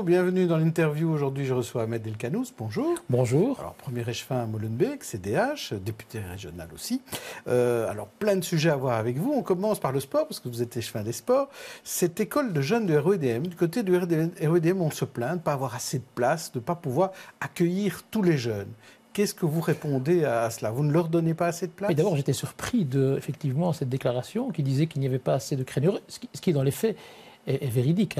bienvenue dans l'interview. Aujourd'hui, je reçois Ahmed Elkanous. Bonjour. Bonjour. Alors, premier échevin à Molenbeek, CDH, député régional aussi. Alors, plein de sujets à voir avec vous. On commence par le sport, parce que vous êtes échevin des sports. Cette école de jeunes de REDM, du côté du REDM, on se plaint de ne pas avoir assez de place, de ne pas pouvoir accueillir tous les jeunes. Qu'est-ce que vous répondez à cela? Vous ne leur donnez pas assez de place? D'abord, j'étais surpris de, effectivement, cette déclaration qui disait qu'il n'y avait pas assez de créneaux, ce qui dans les faits, est véridique.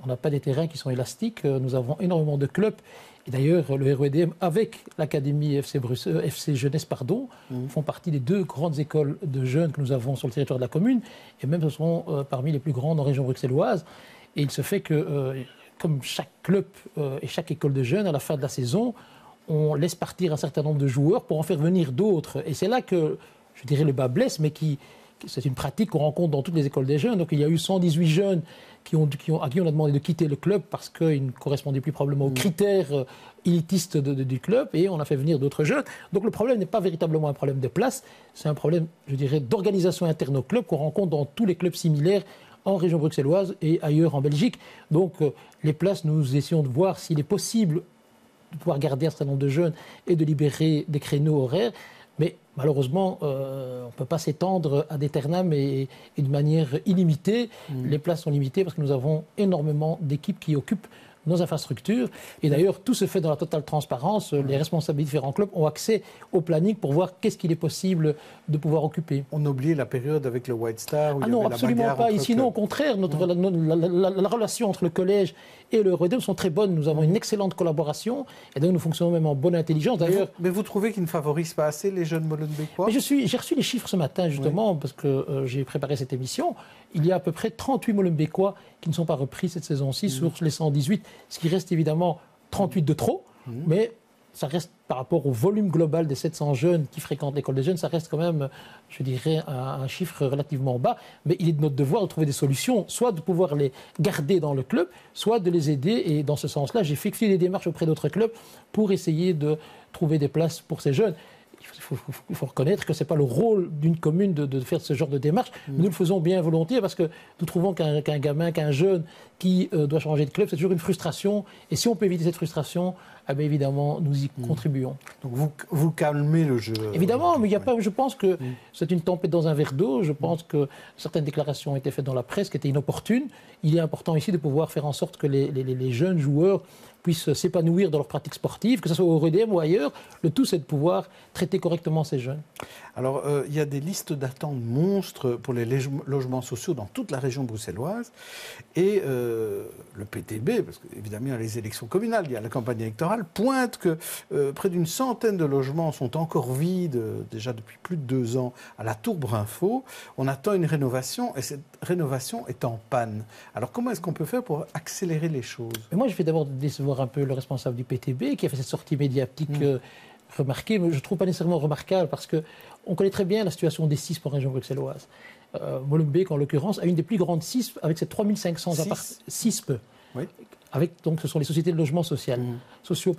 On n'a pas des terrains qui sont élastiques. Nous avons énormément de clubs. Et d'ailleurs, le REDM, avec l'Académie FC Jeunesse, font partie des 2 grandes écoles de jeunes que nous avons sur le territoire de la commune. Et même, ce sont parmi les plus grandes en région bruxelloise. Et il se fait que, comme chaque club et chaque école de jeunes, à la fin de la saison, on laisse partir un certain nombre de joueurs pour en faire venir d'autres. Et c'est là que, je dirais, le bas blesse, mais c'est une pratique qu'on rencontre dans toutes les écoles des jeunes. Donc il y a eu 118 jeunes à qui on a demandé de quitter le club parce qu'ils ne correspondaient plus probablement aux critères élitistes du club, et on a fait venir d'autres jeunes. Donc le problème n'est pas véritablement un problème de place, c'est un problème, je dirais, d'organisation interne au club qu'on rencontre dans tous les clubs similaires en région bruxelloise et ailleurs en Belgique. Donc les places, nous essayons de voir s'il est possible de pouvoir garder un certain nombre de jeunes et de libérer des créneaux horaires. Mais malheureusement, on ne peut pas s'étendre ad aeternam et de manière illimitée. Les places sont limitées parce que nous avons énormément d'équipes qui occupent nos infrastructures. Et d'ailleurs, tout se fait dans la totale transparence. Les responsables des différents clubs ont accès au planning pour voir qu'est-ce qu'il est possible de pouvoir occuper. On a oublié la période avec le White Star où non, absolument pas. Ici, non, au contraire, la relation entre le collège et le REDM sont très bonnes. Nous avons une excellente collaboration et donc nous fonctionnons même en bonne intelligence. D'ailleurs, mais vous trouvez qu'ils ne favorisent pas assez les jeunes molenbeekois? J'ai reçu les chiffres ce matin, justement, parce que j'ai préparé cette émission. Il y a à peu près 38 molenbeekois qui ne sont pas repris cette saison-ci sur les 118, ce qui reste évidemment 38 de trop, mais ça reste, par rapport au volume global des 700 jeunes qui fréquentent l'école des jeunes, ça reste quand même, je dirais, un chiffre relativement bas. Mais il est de notre devoir de trouver des solutions, soit de pouvoir les garder dans le club, soit de les aider. Et dans ce sens-là, j'ai effectué des démarches auprès d'autres clubs pour essayer de trouver des places pour ces jeunes. Il faut reconnaître que ce n'est pas le rôle d'une commune de faire ce genre de démarche. Nous le faisons bien volontiers parce que nous trouvons qu'un gamin, qu'un jeune qui doit changer de club, c'est toujours une frustration. Et si on peut éviter cette frustration, évidemment, nous y contribuons. Donc vous calmez le jeu. Évidemment, mais il y a pas, je pense que c'est une tempête dans un verre d'eau. Je pense que certaines déclarations ont été faites dans la presse qui étaient inopportunes. Il est important ici de pouvoir faire en sorte que les jeunes joueurs puissent s'épanouir dans leurs pratiques sportives, que ce soit au REDM ou ailleurs. Le tout, c'est de pouvoir traiter correctement ces jeunes. Alors, il y a des listes d'attente monstres pour les logements sociaux dans toute la région bruxelloise. Et le PTB, parce qu'évidemment, il y a les élections communales, il y a la campagne électorale, pointe que près d'une centaine de logements sont encore vides, déjà depuis plus de 2 ans, à la Tour Brinfo. On attend une rénovation, et cette rénovation est en panne. Alors, comment est-ce qu'on peut faire pour accélérer les choses? Mais moi, je vais d'abord décevoir un peu le responsable du PTB, qui a fait cette sortie médiatique remarquée, mais je ne trouve pas nécessairement remarquable, parce qu'on connaît très bien la situation des CISP en région bruxelloise. Molenbeek, en l'occurrence, a une des plus grandes CISP, avec ses 3500 CISP. Oui. Donc, ce sont les sociétés de logement sociaux,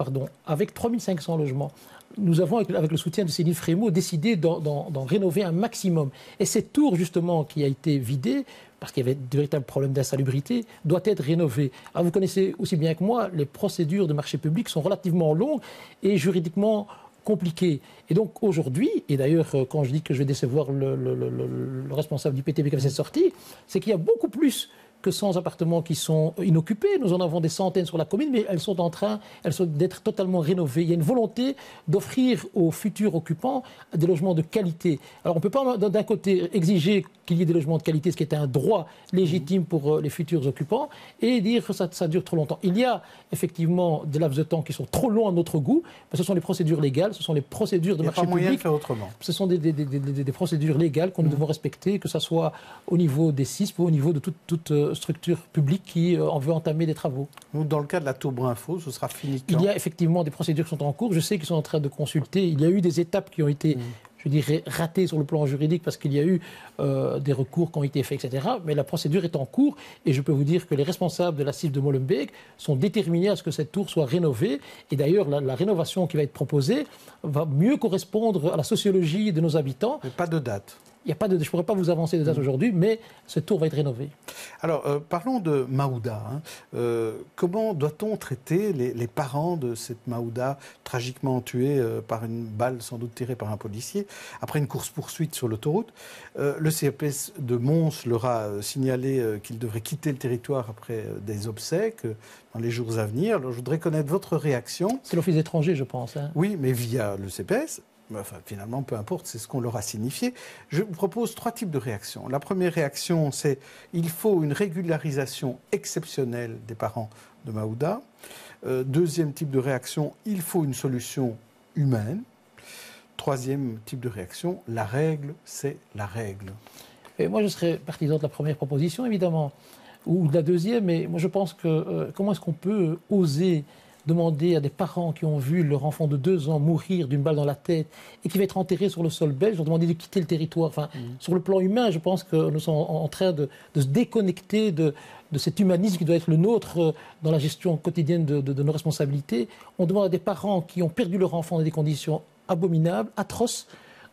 avec 3500 logements. Nous avons, avec le soutien de Céline Frémaux, décidé d'en rénover un maximum. Et cette tour, justement, qui a été vidée, parce qu'il y avait de véritables problèmes d'insalubrité, doit être rénovée. Alors, vous connaissez aussi bien que moi, les procédures de marché public sont relativement longues et juridiquement compliquées. Et donc aujourd'hui, et d'ailleurs quand je dis que je vais décevoir le responsable du PTB qui a fait cette sortie, c'est qu'il y a beaucoup plus que 100 appartements qui sont inoccupés. Nous en avons des centaines sur la commune, mais elles sont en train d'être totalement rénovées. Il y a une volonté d'offrir aux futurs occupants des logements de qualité. Alors on ne peut pas d'un côté exiger qu'il y ait des logements de qualité, ce qui est un droit légitime pour les futurs occupants, et dire que ça dure trop longtemps. Il y a effectivement des laps de temps qui sont trop longs à notre goût, mais ce sont les procédures légales, ce sont les procédures de marché public. Il n'y a pas moyen de faire autrement. Ce sont des procédures légales que nous devons respecter, que ce soit au niveau des CISP ou au niveau de toute structure publique qui en veut entamer des travaux. Dans le cas de la Tour Brinfo, ce sera fini quand? Il y a effectivement des procédures qui sont en cours. Je sais qu'ils sont en train de consulter. Il y a eu des étapes qui ont été, je dirais, ratées sur le plan juridique parce qu'il y a eu des recours qui ont été faits, etc. Mais la procédure est en cours et je peux vous dire que les responsables de la CIF de Molenbeek sont déterminés à ce que cette tour soit rénovée. Et d'ailleurs, la rénovation qui va être proposée va mieux correspondre à la sociologie de nos habitants. Mais pas de date. je ne pourrais pas vous avancer de date aujourd'hui, mais ce tour va être rénové. Alors, parlons de Maouda. Comment doit-on traiter les parents de cette Maouda tragiquement tuée par une balle sans doute tirée par un policier après une course-poursuite sur l'autoroute? Le CPS de Mons leur a signalé qu'il devrait quitter le territoire après des obsèques dans les jours à venir. Alors, je voudrais connaître votre réaction. C'est l'Office étranger, je pense. Oui, mais via le CPS. Enfin, finalement, peu importe, c'est ce qu'on leur a signifié. Je vous propose 3 types de réactions. La première réaction, c'est il faut une régularisation exceptionnelle des parents de Maouda. Deuxième type de réaction, il faut une solution humaine. Troisième type de réaction, la règle, c'est la règle. Et moi, je serais partisan de la première proposition, évidemment, ou de la deuxième, mais moi, je pense que comment est-ce qu'on peut oser demander à des parents qui ont vu leur enfant de 2 ans mourir d'une balle dans la tête et qui va être enterré sur le sol belge, leur demander de quitter le territoire. Enfin, sur le plan humain, je pense que nous sommes en train de se déconnecter de cet humanisme qui doit être le nôtre dans la gestion quotidienne de nos responsabilités. On demande à des parents qui ont perdu leur enfant dans des conditions abominables, atroces,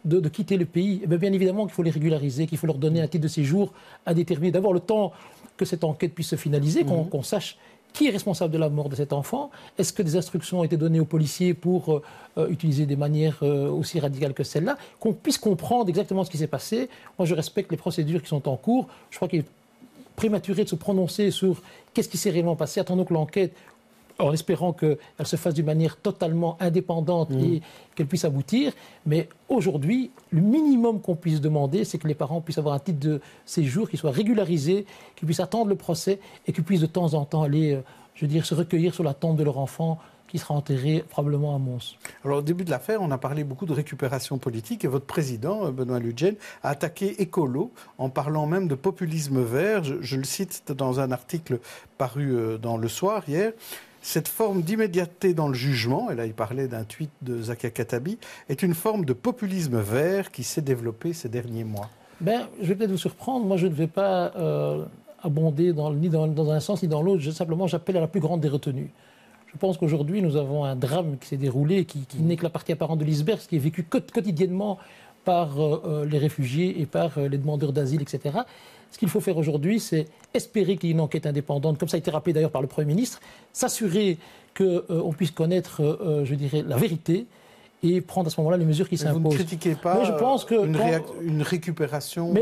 de quitter le pays. Et bien évidemment qu'il faut les régulariser, qu'il faut leur donner un titre de séjour indéterminé. D'abord, le temps que cette enquête puisse se finaliser, qu'on sache qui est responsable de la mort de cet enfant. Est-ce que des instructions ont été données aux policiers pour utiliser des manières aussi radicales que celle-là? Qu'on puisse comprendre exactement ce qui s'est passé. Moi, je respecte les procédures qui sont en cours. Je crois qu'il est prématuré de se prononcer sur qu'est-ce qui s'est réellement passé. Attendons que l'enquête, en espérant qu'elle se fasse d'une manière totalement indépendante et qu'elle puisse aboutir. Mais aujourd'hui, le minimum qu'on puisse demander, c'est que les parents puissent avoir un titre de séjour qui soit régularisé, qu'ils puissent attendre le procès et qu'ils puissent de temps en temps aller, se recueillir sur la tombe de leur enfant qui sera enterré probablement à Mons. Alors, au début de l'affaire, on a parlé beaucoup de récupération politique et votre président, Benoît Ludgen, a attaqué Écolo en parlant même de populisme vert. Je le cite dans un article paru dans Le Soir hier. Cette forme d'immédiateté dans le jugement, et là il parlait d'un tweet de Zakia Khattabi, est une forme de populisme vert qui s'est développée ces derniers mois. Je vais peut-être vous surprendre, moi je ne vais pas abonder ni dans un sens ni dans l'autre, simplement j'appelle à la plus grande des retenues. Je pense qu'aujourd'hui nous avons un drame qui s'est déroulé, qui n'est que la partie apparente de l'iceberg, ce qui est vécu quotidiennement par les réfugiés et par les demandeurs d'asile, etc. Ce qu'il faut faire aujourd'hui, c'est espérer qu'il y ait une enquête indépendante, comme ça a été rappelé d'ailleurs par le Premier ministre, s'assurer qu'on puisse connaître, la vérité et prendre à ce moment-là les mesures qui s'imposent. Vous ne critiquez pas une récupération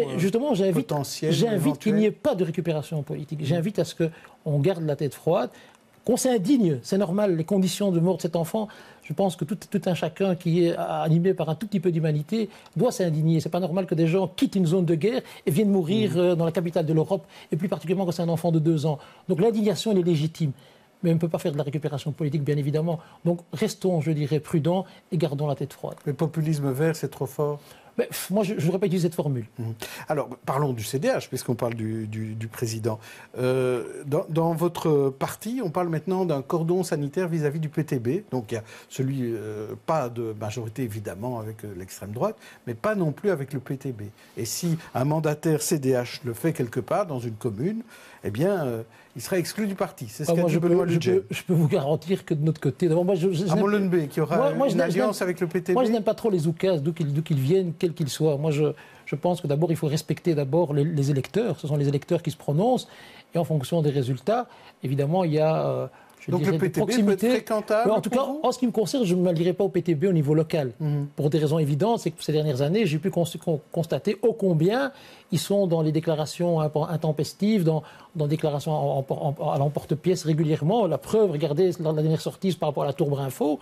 potentielle? J'invite qu'il n'y ait pas de récupération politique. J'invite à ce qu'on garde la tête froide, qu'on s'indigne, c'est normal, les conditions de mort de cet enfant. Je pense que tout un chacun qui est animé par un tout petit peu d'humanité doit s'indigner. C'est pas normal que des gens quittent une zone de guerre et viennent mourir dans la capitale de l'Europe, et plus particulièrement quand c'est un enfant de 2 ans. Donc l'indignation, elle est légitime. Mais on ne peut pas faire de la récupération politique, bien évidemment. Donc restons, prudents et gardons la tête froide. Le populisme vert, c'est trop fort? Moi, je ne voudrais pas utiliser cette formule. Alors, parlons du CDH, puisqu'on parle du président. Dans votre parti, on parle maintenant d'un cordon sanitaire vis-à-vis du PTB. Donc, il y a celui, pas de majorité, évidemment, avec l'extrême droite, mais pas non plus avec le PTB. Et si un mandataire CDH le fait quelque part, dans une commune, eh bien, il sera exclu du parti. C'est ce qu'a dit Benoît Ludgen. Je peux vous garantir que de notre côté... À Molenbeek, qui aura une alliance avec le PTB. Moi, je n'aime pas trop les oukas, d'où qu'ils viennent, quels qu'ils soient. Moi, je pense que d'abord, il faut respecter les électeurs. Ce sont les électeurs qui se prononcent. Et en fonction des résultats, évidemment, il y a... Donc le PTB peut être fréquentable? En tout cas, en ce qui me concerne, je ne m'allierai pas au PTB au niveau local. Pour des raisons évidentes, c'est que ces dernières années, j'ai pu constater ô combien ils sont dans les déclarations intempestives, dans des déclarations à l'emporte-pièce régulièrement. La preuve, regardez la dernière sortie par rapport à la Tourbre Info.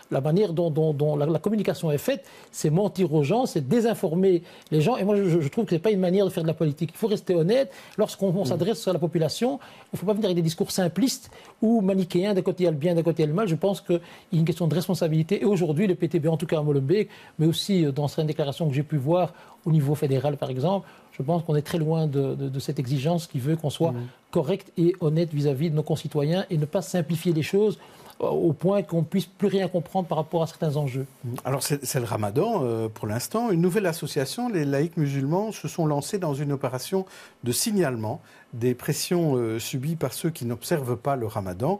La manière dont la communication est faite, c'est mentir aux gens, c'est désinformer les gens. Et moi, je trouve que ce n'est pas une manière de faire de la politique. Il faut rester honnête. Lorsqu'on s'adresse à la population, il ne faut pas venir avec des discours simplistes ou manichéens. D'un côté, il y a le bien, d'un côté, il y a le mal. Je pense qu'il y a une question de responsabilité. Et aujourd'hui, le PTB, en tout cas à Molenbeek, mais aussi dans certaines déclarations que j'ai pu voir au niveau fédéral, par exemple, je pense qu'on est très loin de cette exigence qui veut qu'on soit correct et honnête vis-à-vis de nos concitoyens et ne pas simplifier les choses au point qu'on ne puisse plus rien comprendre par rapport à certains enjeux. Alors c'est le ramadan pour l'instant. Une nouvelle association, les laïcs musulmans, se sont lancés dans une opération de signalement des pressions subies par ceux qui n'observent pas le ramadan.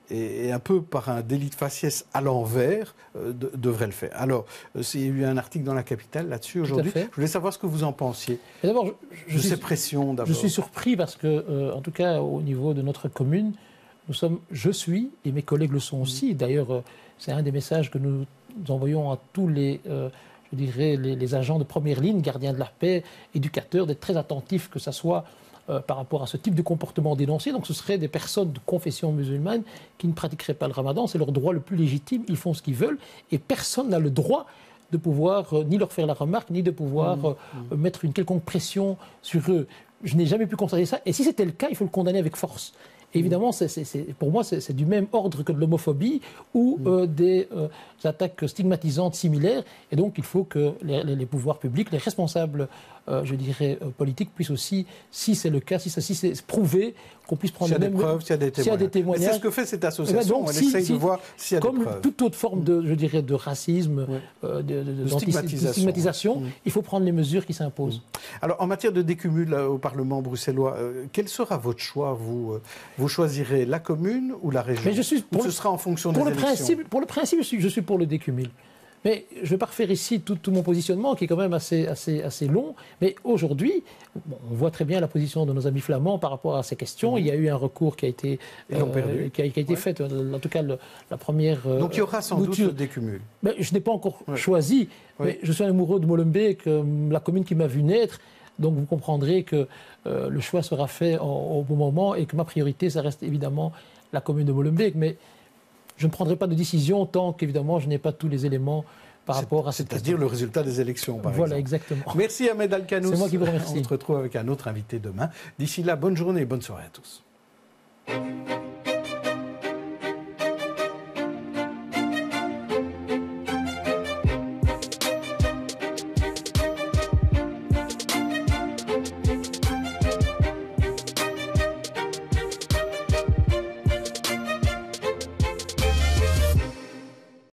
et un peu par un délit de faciès à l'envers, devrait le faire. Alors, il y a eu un article dans La Capitale là-dessus aujourd'hui. Je voulais savoir ce que vous en pensiez. D'abord, ces pressions, d'abord. Je suis surpris parce que, en tout cas, au niveau de notre commune, je suis, et mes collègues le sont aussi. D'ailleurs, c'est un des messages que nous envoyons à tous les, je dirais, les agents de première ligne, gardiens de la paix, éducateurs, d'être très attentifs, que ce soit par rapport à ce type de comportement dénoncé. Donc ce seraient des personnes de confession musulmane qui ne pratiqueraient pas le ramadan. C'est leur droit le plus légitime, ils font ce qu'ils veulent, et personne n'a le droit de pouvoir ni leur faire la remarque, ni de pouvoir mettre une quelconque pression sur eux. Je n'ai jamais pu constater ça, et si c'était le cas, il faut le condamner avec force. Et évidemment, pour moi, c'est du même ordre que de l'homophobie ou des attaques stigmatisantes similaires. Et donc, il faut que les pouvoirs publics, les responsables, je dirais, politiques, puissent aussi, si c'est le cas, si c'est prouvé, qu'on puisse prendre s'il y a des preuves, s'il y a des témoignages. C'est ce que fait cette association. Donc, on essaye de voir s'il y a des preuves. Comme toute autre forme de, je dirais, de racisme, de stigmatisation, il faut prendre les mesures qui s'imposent. Alors, en matière de décumul au Parlement bruxellois, quel sera votre choix, vous choisirez la commune ou la région? Ce sera en fonction des élections. Pour le principe, je suis pour le décumul. Mais je ne vais pas refaire ici tout mon positionnement, qui est quand même assez long. Mais aujourd'hui, on voit très bien la position de nos amis flamands par rapport à ces questions. Il y a eu un recours qui a été fait, en tout cas la première... Donc il y aura sans doute le décumul. Mais je n'ai pas encore choisi. Mais je suis un amoureux de Molenbeek, la commune qui m'a vu naître. Donc vous comprendrez que le choix sera fait au bon moment et que ma priorité, ça reste évidemment la commune de Molenbeek. Mais je ne prendrai pas de décision tant qu'évidemment je n'ai pas tous les éléments par rapport à cette question. C'est-à-dire le résultat des élections, par exemple. Voilà, exactement. Merci Ahmed Alkanous. C'est moi qui vous remercie. On se retrouve avec un autre invité demain. D'ici là, bonne journée et bonne soirée à tous.